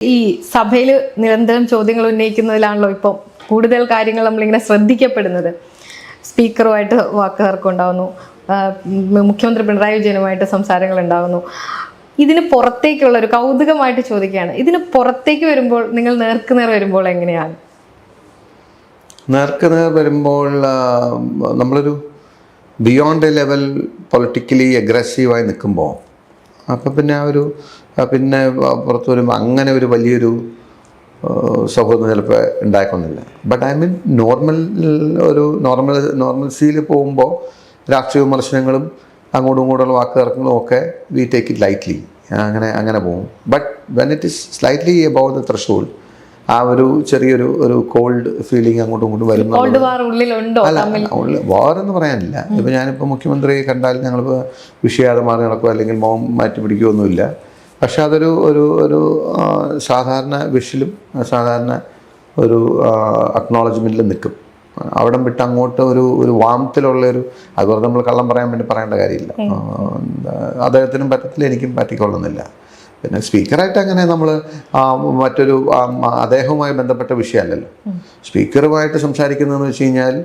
ഈ സഭയിൽ നിരന്തരം ചോദ്യങ്ങൾ ഉന്നയിക്കുന്നതിലാണല്ലോ ഇപ്പം കൂടുതൽ കാര്യങ്ങൾ നമ്മളിങ്ങനെ ശ്രദ്ധിക്കപ്പെടുന്നത്. സ്പീക്കറുമായിട്ട് വാക്കുതർക്കമുണ്ടാകുന്നു, മുഖ്യമന്ത്രി പിണറായി വിജയനുമായിട്ട് സംസാരങ്ങൾ ഉണ്ടാകുന്നു. ഇതിന് പുറത്തേക്കുള്ള ഒരു കൗതുകമായിട്ട് ചോദിക്കുകയാണ്, ഇതിന് പുറത്തേക്ക് വരുമ്പോൾ നിങ്ങൾ നേർക്കുനേർ വരുമ്പോൾ എങ്ങനെയാണ്? നേർക്കുനേർ വരുമ്പോൾ നമ്മളൊരു ബിയോണ്ട് എ ലെവൽ പൊളിറ്റിക്കലി അഗ്രസീവായി നിൽക്കുമ്പോൾ അപ്പം പിന്നെ പുറത്ത് വരുമ്പോൾ അങ്ങനെ ഒരു വലിയൊരു സൗഹൃദം ചിലപ്പോൾ ഉണ്ടായിക്കൊന്നില്ല. ബട്ട് ഐ മീൻ നോർമൽസിയിൽ പോകുമ്പോൾ രാഷ്ട്രീയ വിമർശനങ്ങളും അങ്ങോട്ടും ഇങ്ങോട്ടുള്ള വാക്കുതർക്കങ്ങളും ഒക്കെ വി ടേക്ക് ഇറ്റ് ലൈറ്റ്ലി, അങ്ങനെ പോകും. But when it is slightly above the threshold, ആ ഒരു ചെറിയൊരു കോൾഡ് ഫീലിംഗ് അങ്ങോട്ടും ഇങ്ങോട്ടും വരുന്നു. അല്ല, വാറെന്ന് പറയാനില്ല. ഇപ്പം ഞാനിപ്പോൾ മുഖ്യമന്ത്രിയെ കണ്ടാൽ ഞങ്ങളിപ്പോൾ വിഷയാതെ മാറി നടക്കുക അല്ലെങ്കിൽ മോം മാറ്റി പിടിക്കുകയൊന്നുമില്ല. പക്ഷെ അതൊരു ഒരു സാധാരണ വിഷലും സാധാരണ ഒരു അക്നോളജ്മെൻറ്റിൽ നിൽക്കും. അവിടം വിട്ട് അങ്ങോട്ട് ഒരു വാമത്തിലുള്ളൊരു അതുപോലെ നമ്മൾ കള്ളം പറയാൻ വേണ്ടി പറയേണ്ട കാര്യമില്ല. അദ്ദേഹത്തിനും പറ്റത്തില്ല, എനിക്കും പറ്റിക്കൊള്ളുന്നില്ല. പിന്നെ സ്പീക്കറായിട്ട് അങ്ങനെ നമ്മൾ മറ്റൊരു അദ്ദേഹവുമായി ബന്ധപ്പെട്ട വിഷയമല്ലല്ലോ. സ്പീക്കറുമായിട്ട് സംസാരിക്കുന്നതെന്ന് വെച്ച് കഴിഞ്ഞാൽ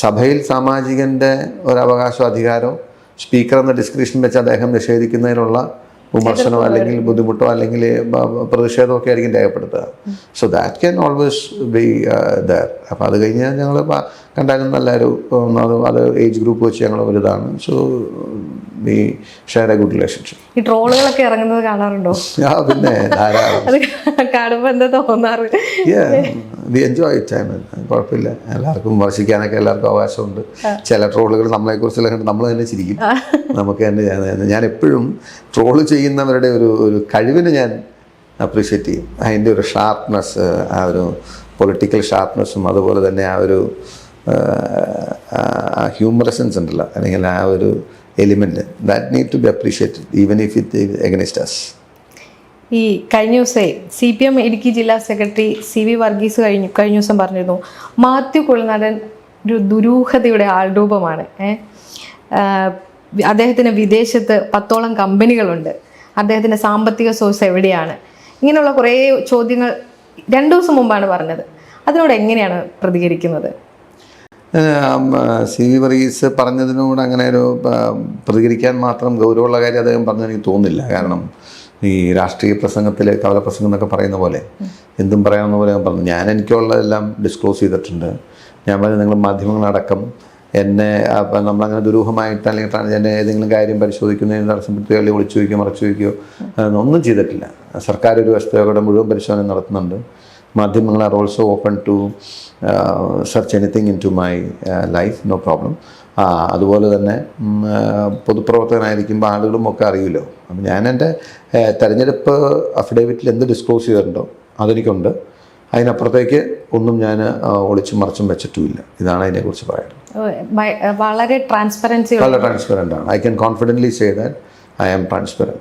സഭയിൽ സാമാജികൻ്റെ ഒരു അവകാശമോ അധികാരമോ സ്പീക്കർ എന്ന ഡിസ്ക്രിപ്ഷൻ വെച്ച് അദ്ദേഹം നിഷേധിക്കുന്നതിനുള്ള വിമർശനമോ അല്ലെങ്കിൽ ബുദ്ധിമുട്ടോ അല്ലെങ്കിൽ പ്രതിഷേധമോ ഒക്കെ ആയിരിക്കും രേഖപ്പെടുത്തുക. So that can always be there. അപ്പോൾ അത് കഴിഞ്ഞാൽ ഞങ്ങൾ കണ്ടാലും നല്ലൊരു അത് ഏജ് ഗ്രൂപ്പ് വെച്ച് ഞങ്ങൾ ഒരിതാണ്. So we share A good relationship. ഈ ട്രോളുകളൊക്കെ ഇറങ്ങുന്നത് കാണാറുണ്ടോ? പിന്നെ ധാരാളം കാണുമ്പോൾ എന്താ തോന്നാറ്? V enjoy it. കുഴപ്പമില്ല, എല്ലാവർക്കും വിമർശിക്കാനൊക്കെ എല്ലാവർക്കും അവകാശമുണ്ട്. ചില ട്രോളുകൾ നമ്മളെക്കുറിച്ചുള്ള കണ്ട് നമ്മൾ തന്നെ ചിരിക്കും. നമുക്ക് തന്നെ ഞാൻ എപ്പോഴും ട്രോള് ചെയ്യുന്നവരുടെ ഒരു കഴിവിനെ ഞാൻ അപ്രീഷിയേറ്റ് ചെയ്യും. അതിൻ്റെ ഒരു ഷാർപ്നെസ്, ആ ഒരു പൊളിറ്റിക്കൽ ഷാർപ്നെസ്സും അതുപോലെ തന്നെ ആ ഒരു ഹ്യൂമറസൻസ് ഉണ്ടല്ലോ, അല്ലെങ്കിൽ ആ ഒരു element that need to be appreciated even if it against us. ഈ കഴിഞ്ഞ ദിവസമേ CPM ഇടുക്കി ജില്ലാ സെക്രട്ടറി CV വർഗീസ് കഴിഞ്ഞ ദിവസം പറഞ്ഞിരുന്നു, മാത്യു കുഴൽനാടൻ ഒരു ദുരൂഹതയുടെ ആൾരൂപമാണ്. അദ്ദേഹത്തിന് വിദേശത്ത് 10ഓളം കമ്പനികളുണ്ട്, അദ്ദേഹത്തിൻ്റെ സാമ്പത്തിക സോഴ്സ് എവിടെയാണ്? ഇങ്ങനെയുള്ള കുറേ ചോദ്യങ്ങൾ 2 ദിവസം മുമ്പാണ് പറഞ്ഞത്. അതിനോട് എങ്ങനെയാണ് പ്രതികരിക്കുന്നത്? CV വർഗീസ് പറഞ്ഞതിനോട് അങ്ങനെ ഒരു പ്രതികരിക്കാൻ മാത്രം ഗൗരവമുള്ള കാര്യം അദ്ദേഹം പറഞ്ഞെന്ന് എനിക്ക് തോന്നുന്നില്ല. കാരണം ഈ രാഷ്ട്രീയ പ്രസംഗത്തിൽ കവലപ്രസംഗം എന്നൊക്കെ പറയുന്ന പോലെ എന്തും പറയാവുന്ന പോലെ ഞാൻ പറഞ്ഞു. ഞാൻ എനിക്കുള്ളതെല്ലാം ഡിസ്ക്ലോസ് ചെയ്തിട്ടുണ്ട്. ഞാൻ പറഞ്ഞ നിങ്ങൾ മാധ്യമങ്ങളടക്കം എന്നെ നമ്മളങ്ങനെ ദുരൂഹമായിട്ട് അല്ലെങ്കിൽ എന്നെ ഏതെങ്കിലും കാര്യം പരിശോധിക്കുന്നതിന് തടസ്സപ്പെടുത്തുകയോ അല്ലെങ്കിൽ ഒളിച്ചു വയ്ക്കുകയോ മറച്ചു വയ്ക്കുകയോ ഒന്നും ചെയ്തിട്ടില്ല. സർക്കാർ ഒരു വസ്തുതയുടെ മുഴുവൻ പരിശോധന നടത്തുന്നുണ്ട്. മാധ്യമങ്ങൾ are also open to search anything in to my life, no problem. അതുപോലെ തന്നെ പൊതുപ്രവർത്തകനായിരിക്കുമ്പോൾ ആളുകളും ഒക്കെ അറിയുമല്ലോ. അപ്പം ഞാൻ എൻ്റെ തെരഞ്ഞെടുപ്പ് അഫിഡേവിറ്റിൽ എന്ത് ഡിസ്ക്ലോസ് ചെയ്തിട്ടുണ്ടോ അതെനിക്കുണ്ട്. അതിനപ്പുറത്തേക്ക് ഒന്നും ഞാൻ ഒളിച്ചും മറച്ചും വെച്ചിട്ടുമില്ല. ഇതാണ് അതിനെക്കുറിച്ച് പറയുന്നത്. വളരെ ട്രാൻസ്പെറൻസി, വളരെ ട്രാൻസ്പെറൻ്റ് ആണ്. I can confidently say that I am transparent.